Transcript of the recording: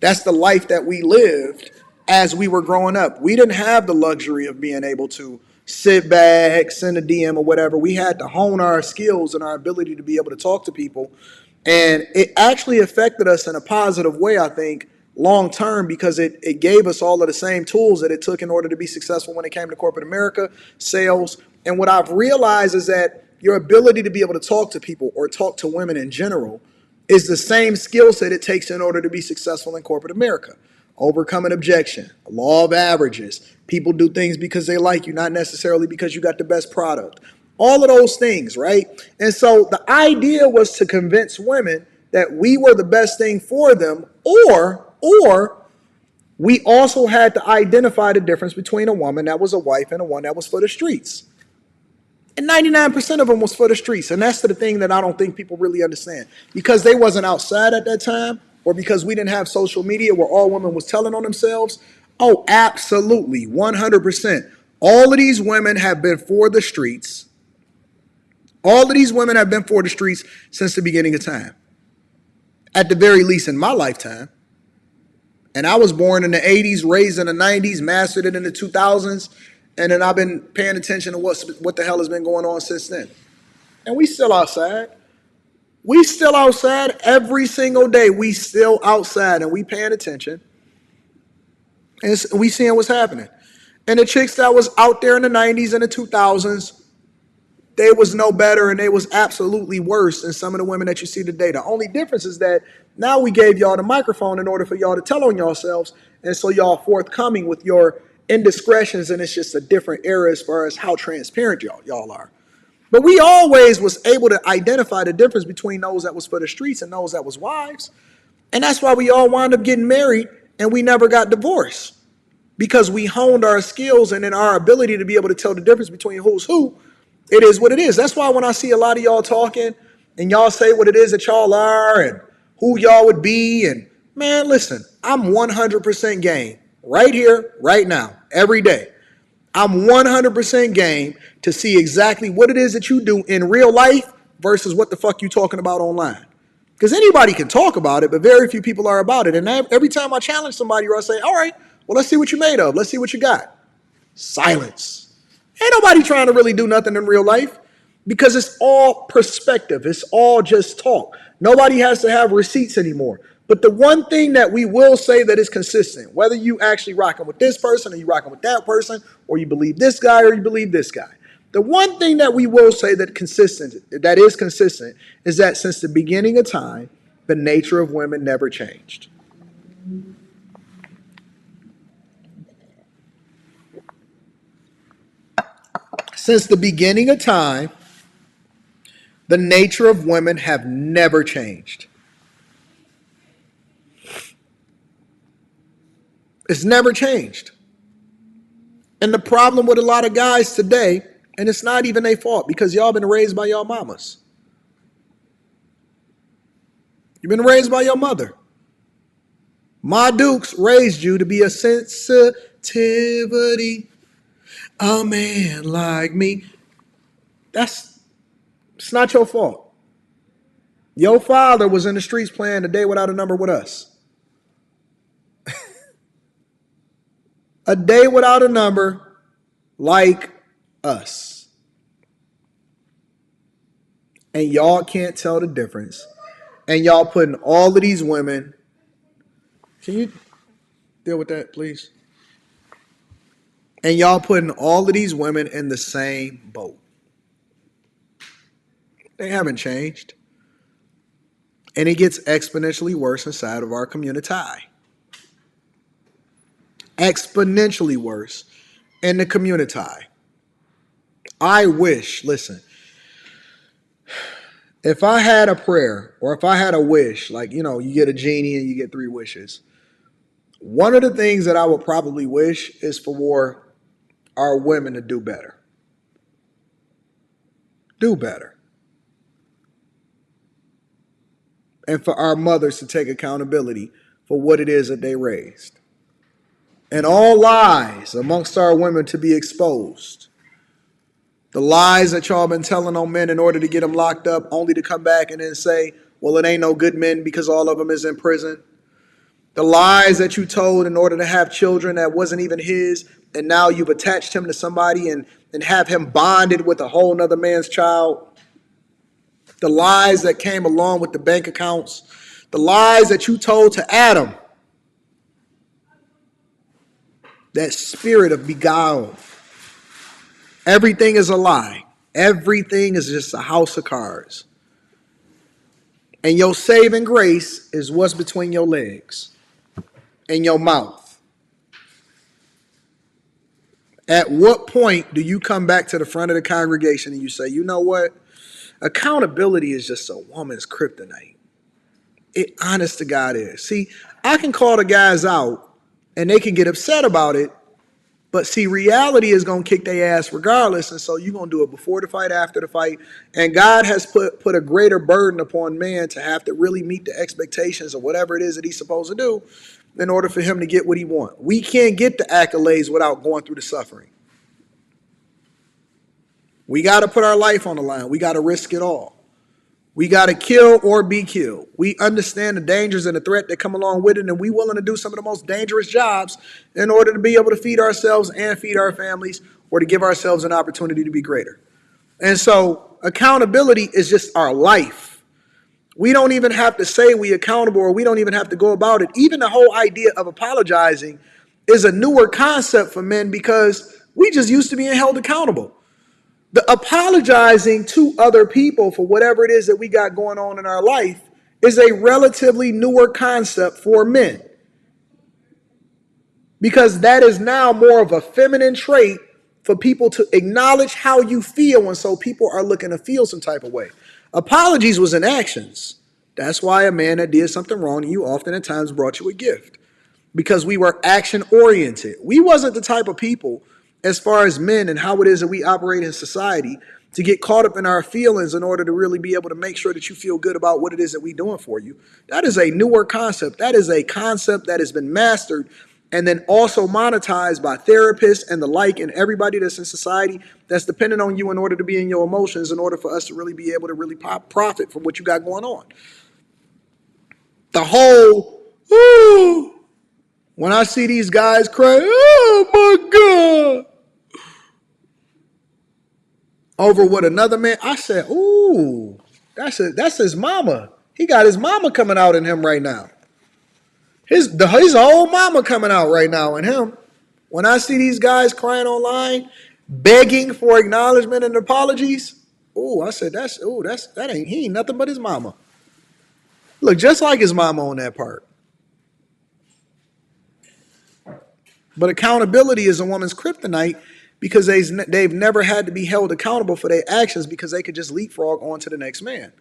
That's the life that we lived as we were growing up. We didn't have the luxury of being able to sit back, send a DM or whatever. We had to hone our skills and our ability to be able to talk to people. And it actually affected us in a positive way, I think, long term, because it gave us all of the same tools that it took in order to be successful when it came to corporate America, sales. And what I've realized is that your ability to be able to talk to people or talk to women in general is the same skill set it takes in order to be successful in corporate America. Overcoming objection, law of averages. People do things because they like you, not necessarily because you got the best product. All of those things, right? And so the idea was to convince women that we were the best thing for them, or we also had to identify the difference between a woman that was a wife and a one that was for the streets. And 99% of them was for the streets. And that's the thing that I don't think people really understand. Because they wasn't outside at that time, or because we didn't have social media where all women was telling on themselves. Oh, absolutely, 100%. All of these women have been for the streets. All of these women have been for the streets since the beginning of time. At the very least in my lifetime. And I was born in the 80s, raised in the 90s, mastered it in the 2000s. And then I've been paying attention to what the hell has been going on since then. And we still outside. We still outside every single day. We still outside and we paying attention. And we seeing what's happening. And the chicks that was out there in the 90s and the 2000s, they was no better and they was absolutely worse than some of the women that you see today. The only difference is that now we gave y'all the microphone in order for y'all to tell on yourselves. And so y'all forthcoming with your indiscretions, and it's just a different era as far as how transparent y'all are. But we always was able to identify the difference between those that was for the streets and those that was wives. And that's why we all wound up getting married and we never got divorced. Because we honed our skills and in our ability to be able to tell the difference between who's who, it is what it is. That's why when I see a lot of y'all talking and y'all say what it is that y'all are and who y'all would be, and man, listen, I'm 100% game. Right here, right now, every day. I'm 100% game to see exactly what it is that you do in real life versus what the fuck you talking about online. Because anybody can talk about it, but very few people are about it. And every time I challenge somebody or I say, all right, well, let's see what you made of. Let's see what you got. Silence. Ain't nobody trying to really do nothing in real life because it's all perspective. It's all just talk. Nobody has to have receipts anymore. But the one thing that we will say that is consistent, whether you actually rocking with this person or you rocking with that person, or you believe this guy or you believe this guy, the one thing that we will say that is consistent is that since the beginning of time, the nature of women never changed. Since the beginning of time, the nature of women have never changed. It's never changed. And the problem with a lot of guys today, and it's not even their fault because y'all been raised by y'all mamas. You've been raised by your mother. Ma Dukes raised you to be a sensitivity. A man like me. It's not your fault. Your father was in the streets playing A Day Without a Number with us. A Day Without a Number like us. And y'all can't tell the difference. And y'all putting all of these women. Can you deal with that, please? And y'all putting all of these women in the same boat. They haven't changed. And it gets exponentially worse inside of our community. Exponentially worse in the community. I wish, listen, if I had a prayer or if I had a wish, like, you get a genie and you get 3 wishes. One of the things that I would probably wish is for our women to do better. Do better. And for our mothers to take accountability for what it is that they raised. And all lies amongst our women to be exposed. The lies that y'all been telling on men in order to get them locked up, only to come back and then say, well, it ain't no good men because all of them is in prison. The lies that you told in order to have children that wasn't even his, and now you've attached him to somebody and have him bonded with a whole nother man's child. The lies that came along with the bank accounts. The lies that you told to Adam. That spirit of beguile. Everything is a lie. Everything is just a house of cards. And your saving grace is what's between your legs and your mouth. At what point do you come back to the front of the congregation and you say, you know what? Accountability is just a woman's kryptonite. It, honest to God, is. See, I can call the guys out and they can get upset about it. But see, reality is going to kick their ass regardless. And so you're going to do it before the fight, after the fight. And God has put a greater burden upon man to have to really meet the expectations of whatever it is that he's supposed to do in order for him to get what he wants. We can't get the accolades without going through the suffering. We got to put our life on the line. We got to risk it all. We got to kill or be killed. We understand the dangers and the threat that come along with it, and we willing to do some of the most dangerous jobs in order to be able to feed ourselves and feed our families, or to give ourselves an opportunity to be greater. And so accountability is just our life. We don't even have to say we accountable, or we don't even have to go about it. Even the whole idea of apologizing is a newer concept for men because we just used to being held accountable. The apologizing to other people for whatever it is that we got going on in our life is a relatively newer concept for men. Because that is now more of a feminine trait for people to acknowledge how you feel, and so people are looking to feel some type of way. Apologies was in actions. That's why a man that did something wrong to you often at times brought you a gift. Because we were action oriented. We wasn't the type of people, as far as men and how it is that we operate in society, to get caught up in our feelings in order to really be able to make sure that you feel good about what it is that we're doing for you. That is a newer concept. That is a concept that has been mastered and then also monetized by therapists and the like, and everybody that's in society that's dependent on you in order to be in your emotions, in order for us to really be able to really profit from what you got going on. The whole, ooh, when I see these guys cry, oh my God, over what another man, I said, ooh, that's his mama. He got his mama coming out in him right now. His old mama coming out right now in him. When I see these guys crying online, begging for acknowledgement and apologies, ooh, I said, he ain't nothing but his mama. Look just like his mama on that part. But accountability is a woman's kryptonite because they've never had to be held accountable for their actions because they could just leapfrog on to the next man.